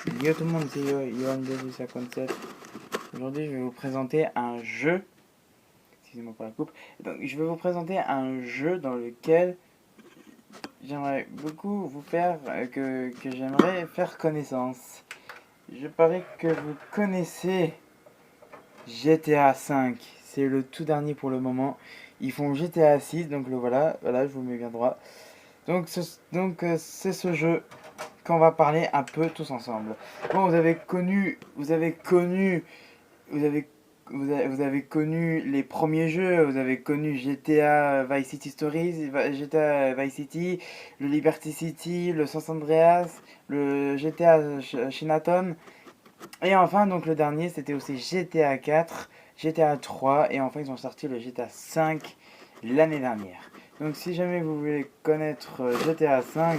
Yo tout le monde, c'est Yohan257. Aujourd'hui, je vais vous présenter un jeu. Excusez-moi pour la coupe. Donc, je vais vous présenter un jeu dans lequel j'aimerais beaucoup vous faire. Que j'aimerais faire connaissance. Je parie que vous connaissez GTA 5. C'est le tout dernier pour le moment. Ils font GTA 6, donc le voilà. Voilà, je vous mets bien droit. Donc, c'est ce jeu qu'on va parler un peu tous ensemble. Bon, vous avez connu les premiers jeux, vous avez connu GTA Vice City Stories, GTA Vice City, le Liberty City, le San Andreas, le GTA Chinatown, et enfin donc le dernier c'était aussi GTA 4, GTA 3, et enfin ils ont sorti le GTA 5 l'année dernière. Donc si jamais vous voulez connaître GTA 5,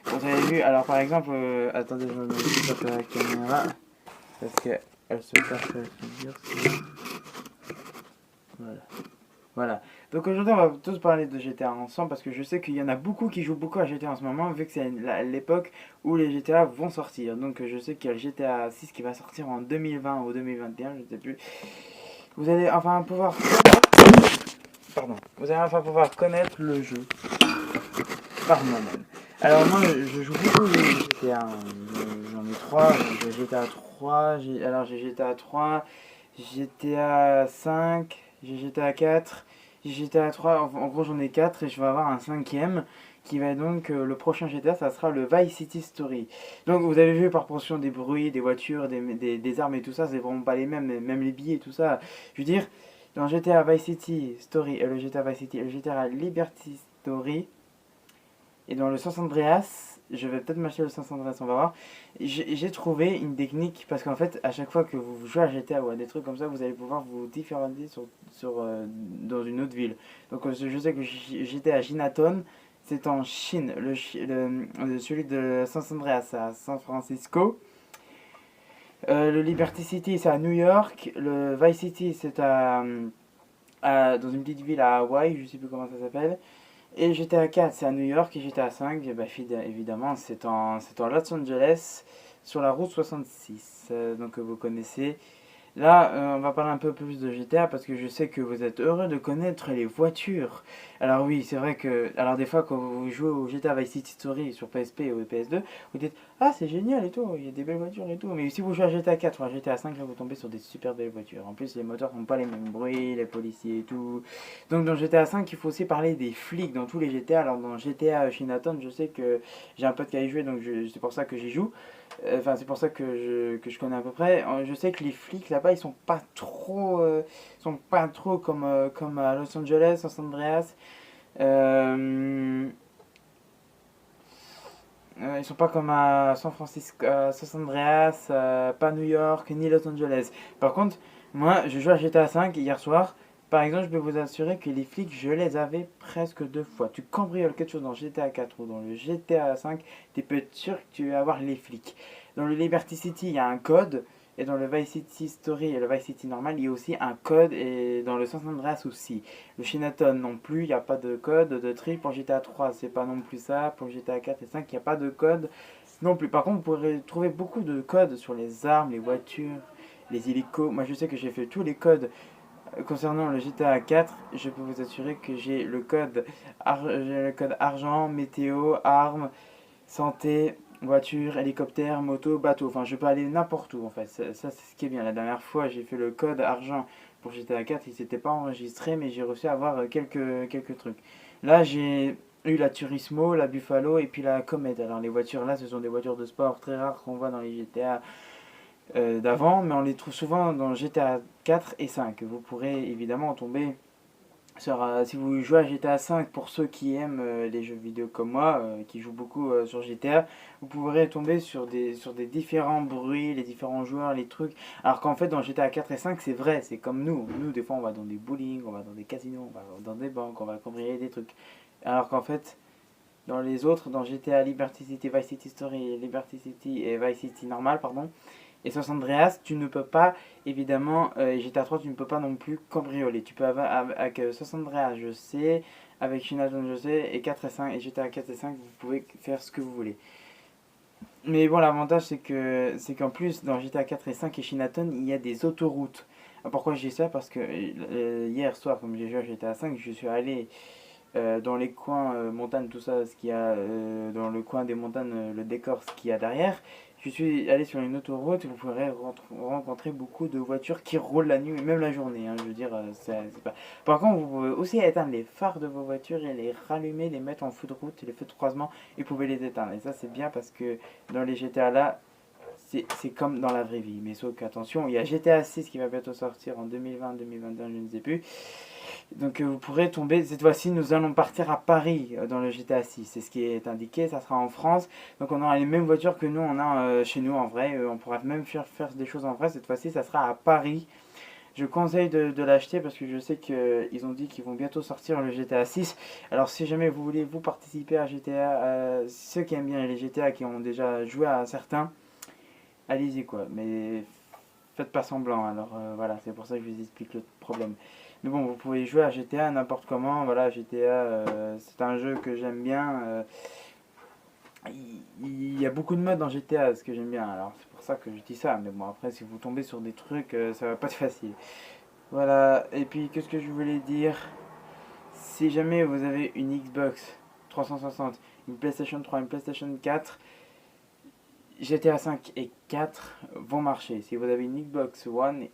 vous avez vu, alors par exemple, attendez, je me mets juste sur la caméra, parce qu'elle se cache à la figure. Voilà. Voilà. Donc aujourd'hui, on va tous parler de GTA ensemble, parce que je sais qu'il y en a beaucoup qui jouent beaucoup à GTA en ce moment, vu que c'est l'époque où les GTA vont sortir. Donc je sais qu'il y a le GTA 6 qui va sortir en 2020 ou 2021, je ne sais plus. Vous allez enfin pouvoir... Pardon. Vous allez enfin pouvoir connaître le jeu par moi-même. Alors moi je joue beaucoup aux GTA, hein. J'en ai trois, j'ai GTA 3, j'ai GTA 3, GTA 5, j'ai GTA 4, j'ai GTA 3, en gros j'en ai 4 et je vais avoir un cinquième qui va être donc le prochain GTA, ça sera le Vice City Story. Donc vous avez vu par portion des bruits, des voitures, des armes et tout ça, c'est vraiment pas les mêmes, même les billets et tout ça. Je veux dire, dans GTA Vice City Story et le GTA Vice City et le GTA Liberty Story, et dans le San Andreas, je vais peut-être m'acheter le San Andreas, on va voir. J'ai trouvé une technique parce qu'en fait, à chaque fois que vous jouez à GTA ou à des trucs comme ça, vous allez pouvoir vous différencier dans une autre ville. Donc, je sais que j'étais à Chinatown, c'est en Chine. Celui de San Andreas, à San Francisco. Le Liberty City, c'est à New York. Le Vice City, c'est dans une petite ville à Hawaï, je sais plus comment ça s'appelle. Et GTA 4, c'est à New York, et GTA 5, bah, évidemment, c'est en Los Angeles, sur la route 66, donc vous connaissez. Là, on va parler un peu plus de GTA parce que je sais que vous êtes heureux de connaître les voitures. Alors oui, c'est vrai que... Alors des fois, quand vous jouez au GTA Vice City Story sur PSP ou PS2, vous dites «Ah, c'est génial et tout, il y a des belles voitures et tout». Mais si vous jouez à GTA 4 ou à GTA 5, là, vous tombez sur des super belles voitures. En plus, les moteurs n'ont pas les mêmes bruits, les policiers et tout. Donc dans GTA 5, il faut aussi parler des flics dans tous les GTA. Alors dans GTA Chinatown, je sais que j'ai un pote qui a y joué, donc c'est pour ça que j'y joue. Enfin, c'est pour ça que je connais à peu près. Je sais que les flics là-bas, ils sont pas trop comme à Los Angeles, Los Andreas. Euh, ils sont pas comme à San Francisco, San Andreas, pas New York ni Los Angeles. Par contre, moi, je joue à GTA 5 hier soir. Par exemple, je peux vous assurer que les flics, je les avais presque deux fois. Tu cambrioles quelque chose dans GTA 4 ou dans le GTA 5, tu peux être sûr que tu vas avoir les flics. Dans le Liberty City, il y a un code. Et dans le Vice City Story et le Vice City normal, il y a aussi un code. Et dans le San Andreas aussi. Le Chinatown non plus, il n'y a pas de code de tri. Pour GTA 3, c'est pas non plus ça. Pour GTA 4 et 5, il n'y a pas de code non plus. Par contre, vous pourrez trouver beaucoup de codes sur les armes, les voitures, les hélicos. Moi, je sais que j'ai fait tous les codes concernant le GTA 4. Je peux vous assurer que j'ai le code argent, météo, armes, santé, voiture, hélicoptère, moto, bateau. Enfin, je peux aller n'importe où en fait. Ça, c'est ce qui est bien. La dernière fois, j'ai fait le code argent pour GTA 4. Il s'était pas enregistré, mais j'ai réussi à avoir quelques trucs. Là, j'ai eu la Turismo, la Buffalo et puis la Comet. Alors, les voitures là, ce sont des voitures de sport très rares qu'on voit dans les GTA d'avant, mais on les trouve souvent dans GTA 4 et 5. Vous pourrez évidemment tomber si vous jouez à GTA 5, pour ceux qui aiment les jeux vidéo comme moi, qui jouent beaucoup sur GTA, vous pourrez tomber sur des différents bruits, les différents joueurs, les trucs. Alors qu'en fait, dans GTA 4 et 5, c'est vrai, c'est comme nous. Nous, des fois, on va dans des bowling, on va dans des casinos, on va dans des banques, on va cambrioler des trucs. Alors qu'en fait, dans les autres, dans GTA Liberty City, Vice City Story, Liberty City et Vice City normal, pardon, et San Andreas, tu ne peux pas, évidemment, et GTA 3, tu ne peux pas non plus cambrioler. Tu peux avoir, avec San Andreas, je sais, avec Shinaton, je sais, et 4 et 5, et GTA 4 et 5, vous pouvez faire ce que vous voulez. Mais bon, l'avantage c'est qu'en plus dans GTA 4 et 5 et Shinaton, il y a des autoroutes. Pourquoi je dis ça? Parce que hier soir, comme j'ai joué à GTA 5, je suis allé dans les coins montagnes, tout ça, ce qu'il y a dans le coin des montagnes, le décor, ce qu'il y a derrière. Je suis allé sur une autoroute, vous pourrez rencontrer beaucoup de voitures qui roulent la nuit et même la journée, hein, je veux dire, c'est pas... Par contre, vous pouvez aussi éteindre les phares de vos voitures et les rallumer, les mettre en feu de route, les feux de croisement, et vous pouvez les éteindre. Et ça, c'est bien parce que dans les GTA là, c'est comme dans la vraie vie. Mais sauf qu'attention, il y a GTA 6 qui va bientôt sortir en 2020, 2021, je ne sais plus. Donc vous pourrez tomber, cette fois-ci nous allons partir à Paris dans le GTA 6, c'est ce qui est indiqué, ça sera en France, donc on aura les mêmes voitures que nous on a chez nous en vrai, on pourra même faire des choses en vrai, cette fois-ci ça sera à Paris. Je conseille de l'acheter parce que je sais qu'ils ont dit qu'ils vont bientôt sortir le GTA 6. Alors si jamais vous voulez vous participer à GTA, ceux qui aiment bien les GTA, qui ont déjà joué à certains, allez-y quoi, mais faites pas semblant, alors voilà, c'est pour ça que je vous explique le problème. Mais bon, vous pouvez jouer à GTA n'importe comment, voilà, GTA, c'est un jeu que j'aime bien. Il y a beaucoup de modes dans GTA, ce que j'aime bien, alors c'est pour ça que je dis ça. Mais bon, après, si vous tombez sur des trucs, ça va pas être facile. Voilà, et puis qu'est-ce que je voulais dire? Si jamais vous avez une Xbox 360, une PlayStation 3, une PlayStation 4, GTA 5 et 4 vont marcher. Si vous avez une Xbox One,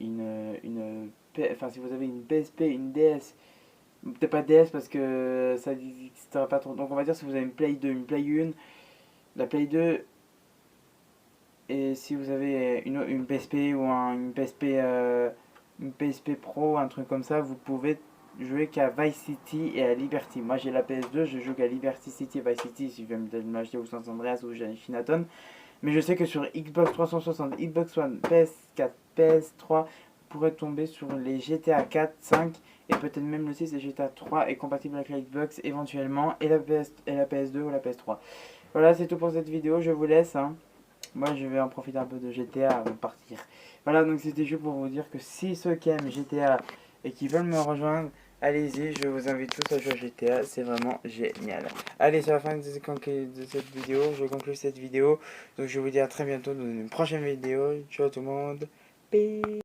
enfin si vous avez une PSP, une DS, peut-être pas DS parce que ça n'existera pas trop. Donc on va dire si vous avez une Play 2, une Play 1, la Play 2, et si vous avez une PSP ou une PSP Pro, un truc comme ça, vous pouvez jouer qu'à Vice City et à Liberty. Moi j'ai la PS2, je joue qu'à Liberty City et Vice City si je vais m'acheter ou San Andreas ou Shinaton. Mais je sais que sur Xbox 360, Xbox One, PS4, PS3, vous pourrez tomber sur les GTA 4, 5 et peut-être même le 6 et GTA 3 est compatible avec la Xbox éventuellement et la PS2 ou la PS3. Voilà, c'est tout pour cette vidéo, je vous laisse. Hein. Moi, je vais en profiter un peu de GTA avant de partir. Voilà, donc c'était juste pour vous dire que si ceux qui aiment GTA et qui veulent me rejoindre, allez-y, je vous invite tous à jouer à GTA, c'est vraiment génial. Allez, c'est la fin de cette vidéo, je conclue cette vidéo. Donc je vous dis à très bientôt dans une prochaine vidéo. Ciao tout le monde. Peace.